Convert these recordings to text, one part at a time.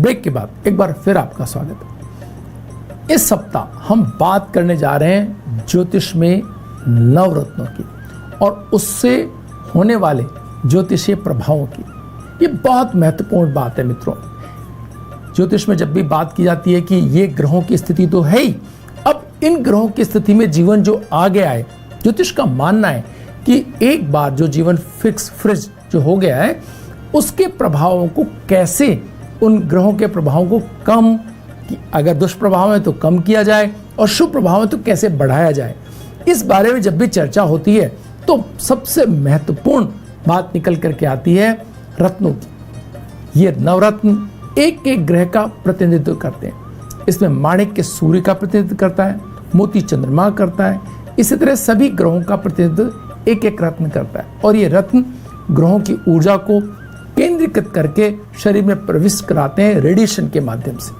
Break के बाद एक बार फिर आपका स्वागत है। इस सप्ताह हम बात करने जा रहे हैं ज्योतिष में नवरत्नों की और उससे होने वाले ज्योतिषीय प्रभावों की। ये बहुत महत्वपूर्ण बात है मित्रों। ज्योतिष में जब भी बात की जाती है कि ये ग्रहों की स्थिति तो है ही, अब इन ग्रहों की स्थिति में जीवन जो आ गया है, ज्योतिष का मानना है कि एक बार जो जीवन फिक्स फ्रिज जो हो गया है, उसके प्रभावों को कैसे, उन ग्रहों के प्रभावों को कम, अगर दुष्प्रभाव है तो कम किया जाए और शुभ प्रभाव है तो कैसे बढ़ाया जाए। इस बारे में जब भी चर्चा होती है तो सबसे महत्वपूर्ण बात निकल करके आती है रत्नों की। ये नवरत्न एक एक ग्रह का प्रतिनिधित्व करते हैं। इसमें माणिक्य सूर्य का प्रतिनिधित्व करता है, मोती चंद्रमा करता है, इसी तरह सभी ग्रहों का प्रतिनिधित्व एक एक रत्न करता है। और ये रत्न ग्रहों की ऊर्जा को केंद्रीकृत करके शरीर में प्रविष्ट कराते हैं रेडिएशन के माध्यम से,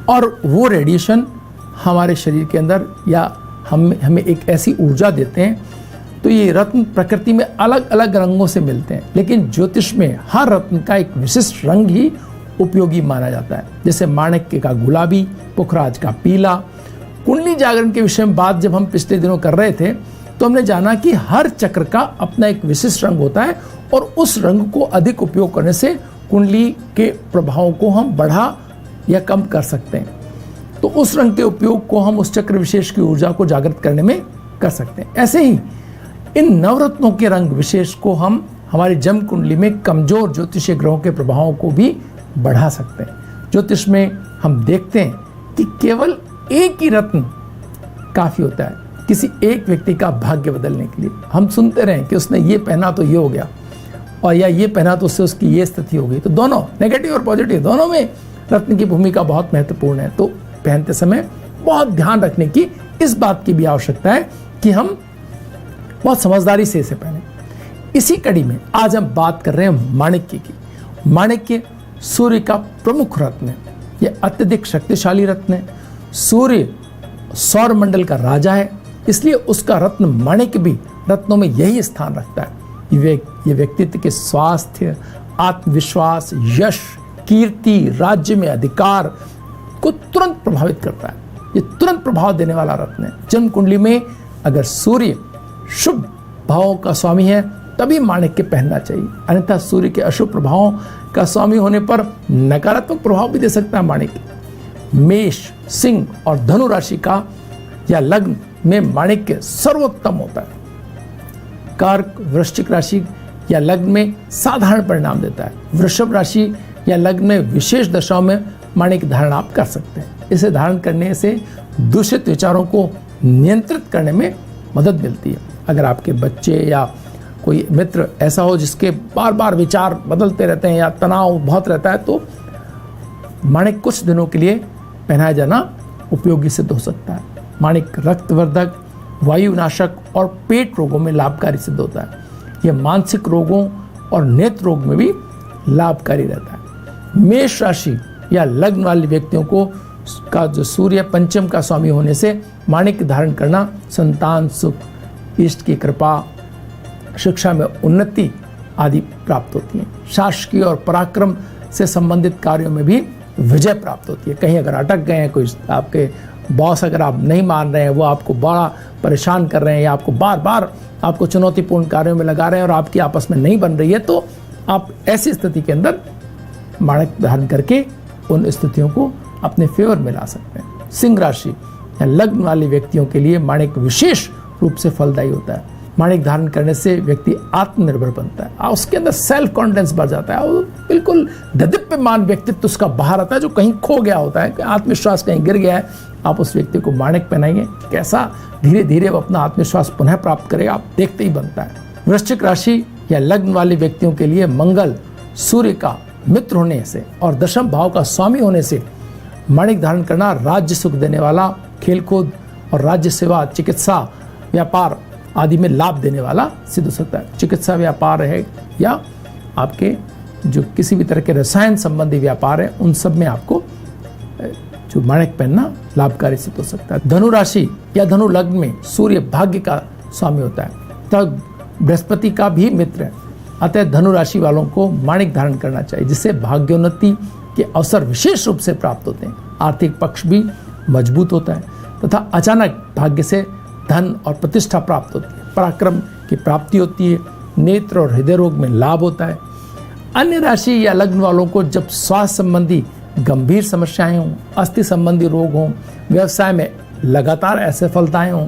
और वो रेडिएशन हमारे शरीर के अंदर या हमें एक ऐसी ऊर्जा देते हैं। तो ये रत्न प्रकृति में अलग अलग रंगों से मिलते हैं, लेकिन ज्योतिष में हर रत्न का एक विशिष्ट रंग ही उपयोगी माना जाता है। जैसे माणिक्य का गुलाबी, पुखराज का पीला। कुंडली जागरण के विषय में बात जब हम पिछले दिनों कर रहे थे तो हमने जाना कि हर चक्र का अपना एक विशिष्ट रंग होता है और उस रंग को अधिक उपयोग करने से कुंडली के प्रभावों को हम बढ़ा या कम कर सकते हैं। तो उस रंग के उपयोग को हम उस चक्र विशेष की ऊर्जा को जागृत करने में कर सकते हैं। ऐसे ही इन नवरत्नों के रंग विशेष को हम हमारी जन्म कुंडली में कमजोर ज्योतिषीय ग्रहों के प्रभावों को भी बढ़ा सकते हैं। ज्योतिष में हम देखते हैं कि केवल एक ही रत्न काफी होता है किसी एक व्यक्ति का भाग्य बदलने के लिए। हम सुनते रहे कि उसने ये पहना तो ये हो गया, और या ये पहना तो उससे उसकी ये स्थिति हो गई। तो दोनों नेगेटिव और पॉजिटिव दोनों में रत्न की भूमिका बहुत महत्वपूर्ण है। तो पहनते समय बहुत ध्यान रखने की इस बात की भी आवश्यकता है कि हम बहुत समझदारी से इसे पहने। इसी कड़ी में आज हम बात कर रहे हैं माणिक्य की। माणिक्य सूर्य का प्रमुख रत्न है। यह अत्यधिक शक्तिशाली रत्न है। सूर्य सौर मंडल का राजा है, इसलिए उसका रत्न माणिक्य भी रत्नों में यही स्थान रखता है। ये व्यक्तित्व के स्वास्थ्य, आत्मविश्वास, यश, कीर्ति, राज्य में अधिकार को तुरंत प्रभावित करता है। ये तुरंत प्रभाव देने वाला रत्न है। जन्म कुंडली में अगर सूर्य शुभ भावों का स्वामी है तभी माणिक्य पहनना चाहिए, अन्यथा सूर्य के अशुभ प्रभावों का स्वामी होने पर नकारात्मक प्रभाव भी दे सकता है माणिक्य। मेष, सिंह और धनु राशि का या लग्न में माणिक्य सर्वोत्तम होता है। कर्क, वृश्चिक राशि या लग्न में साधारण परिणाम देता है। वृषभ राशि या लग्न में विशेष दशाओं में माणिक्य धारण आप कर सकते हैं। इसे धारण करने से दूषित विचारों को नियंत्रित करने में मदद मिलती है। अगर आपके बच्चे या कोई मित्र ऐसा हो जिसके बार बार विचार बदलते रहते हैं या तनाव बहुत रहता है, तो माणिक्य कुछ दिनों के लिए पहनाया जाना उपयोगी सिद्ध हो सकता है। माणिक्य रक्तवर्धक, वायुनाशक और पेट रोगों में लाभकारी सिद्ध होता है। यह मानसिक रोगों और नेत्र रोग में भी लाभकारी रहता है। मेष राशि या लग्न वाले व्यक्तियों को का जो सूर्य पंचम का स्वामी होने से माणिक्य धारण करना संतान सुख, इष्ट की कृपा, शिक्षा में उन्नति आदि प्राप्त होती है। शासकीय और पराक्रम से संबंधित कार्यों में भी विजय प्राप्त होती है। कहीं अगर अटक गए हैं, कोई आपके बॉस अगर आप नहीं मान रहे हैं, वो आपको बड़ा परेशान कर रहे हैं या आपको बार बार आपको चुनौतीपूर्ण कार्यों में लगा रहे हैं और आपकी आपस में नहीं बन रही है, तो आप ऐसी स्थिति के अंदर माणिक्य धारण करके उन स्थितियों को अपने फेवर में ला सकते हैं। सिंह राशि या लग्न वाले व्यक्तियों के लिए माणिक्य विशेष रूप से फलदायी होता है। माणिक्य धारण करने से व्यक्ति आत्मनिर्भर बनता है और उसके अंदर सेल्फ कॉन्फिडेंस बढ़ जाता है। वो बिल्कुल ददीप्यमान व्यक्तित्व उसका बाहर आता है, जो कहीं खो गया होता है, आत्मविश्वास कहीं गिर गया है। आप उस व्यक्ति को माणिक्य पहनाइए, कैसा धीरे धीरे वो अपना आत्मविश्वास पुनः प्राप्त करेगा, आप देखते ही बनता है। वृश्चिक राशि या लग्न वाले व्यक्तियों के लिए मंगल सूर्य का मित्र होने से और दशम भाव का स्वामी होने से माणिक्य धारण करना राज्य सुख देने वाला, खेलकूद और राज्य सेवा, चिकित्सा, व्यापार आदि में लाभ देने वाला सिद्ध हो सकता है। चिकित्सा व्यापार है या आपके जो किसी भी तरह के रसायन संबंधी व्यापार है, उन सब में आपको जो माणिक्य पहनना लाभकारी सिद्ध हो सकता है। धनु राशि या धनु लग्न में सूर्य भाग्य का स्वामी होता है, तब बृहस्पति का भी मित्र है। अतः धनु राशि वालों को माणिक्य धारण करना चाहिए, जिससे भाग्योन्नति, के अवसर विशेष रूप से प्राप्त होते हैं। आर्थिक पक्ष भी मजबूत होता है तथा अचानक भाग्य से धन और प्रतिष्ठा प्राप्त होती है। पराक्रम की प्राप्ति होती है। नेत्र और हृदय रोग में लाभ होता है। अन्य राशि या लग्न वालों को जब स्वास्थ्य संबंधी गंभीर समस्याएं हों, अस्थि संबंधी रोग हों, व्यवसाय में लगातार असफलताएं हों,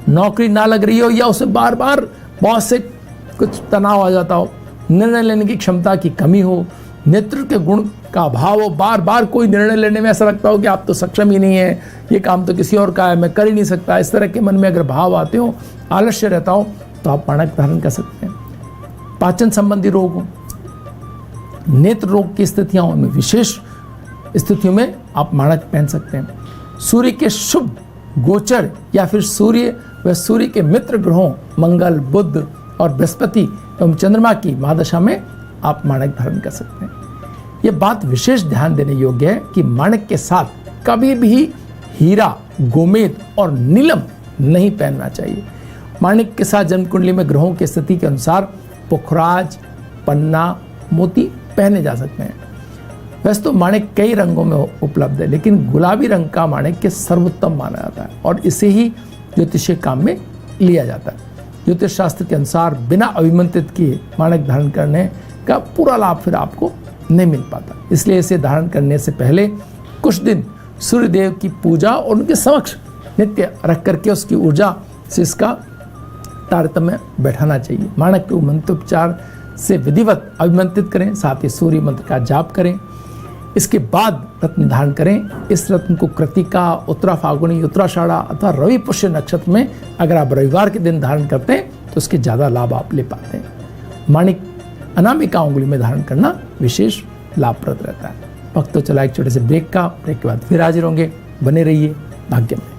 नौकरी ना लग रही हो या उसे बार बार बॉस से कुछ तनाव आ जाता हो, निर्णय लेने की क्षमता की कमी हो, नेतृत्व के गुण का अभाव हो, बार बार कोई निर्णय लेने में ऐसा लगता हो कि आप तो सक्षम ही नहीं है, ये काम तो किसी और का है, मैं कर ही नहीं सकता, इस तरह के मन में अगर भाव आते हो, आलस्य रहता हो, तो आप माणक धारण कर सकते हैं। पाचन संबंधी रोग हो, नेत्र रोग की स्थितियां हो, उनमें विशेष स्थितियों में आप माणक पहन सकते हैं। सूर्य के शुभ गोचर या फिर सूर्य व सूर्य के मित्र ग्रहों मंगल, बुध और बृहस्पति एवं चंद्रमा की महादशा में आप माणक धारण कर सकते हैं। यह बात विशेष ध्यान देने योग्य है कि माणक के साथ कभी भी हीरा, गोमेद और नीलम नहीं पहनना चाहिए। माणिक के साथ जन्म कुंडली में ग्रहों की स्थिति के अनुसार पुखराज, पन्ना, मोती पहने जा सकते हैं। वैसे तो माणिक कई रंगों में उपलब्ध है, लेकिन गुलाबी रंग का माणिक के सर्वोत्तम माना जाता है और इसे ही ज्योतिषीय काम में लिया जाता है। ज्योतिष शास्त्र के अनुसार बिना अभिमंत्रित किए माणिक धारण करने का पूरा लाभ फिर आपको नहीं मिल पाता। इसलिए इसे धारण करने से पहले कुछ दिन सूर्यदेव की पूजा और उनके समक्ष नित्य रख करके उसकी ऊर्जा से इसका तारतम्य बैठाना चाहिए। माणक के मंत्रोपचार से विधिवत अभिमंत्रित करें, साथ ही सूर्य मंत्र का जाप करें। इसके बाद रत्न धारण करें। इस रत्न को कृतिका, उत्तरा फाल्गुनी, उत्तराषाढ़ा अथवा रवि पुष्य नक्षत्र में अगर आप रविवार के दिन धारण करते हैं तो उसके ज़्यादा लाभ आप ले पाते हैं। माणिक अनामिका उंगली में धारण करना विशेष लाभप्रद रहता है। वक्त तो चला एक छोटे से ब्रेक का। ब्रेक के बाद फिर हाजिर होंगे। बने रहिए भाग्य में।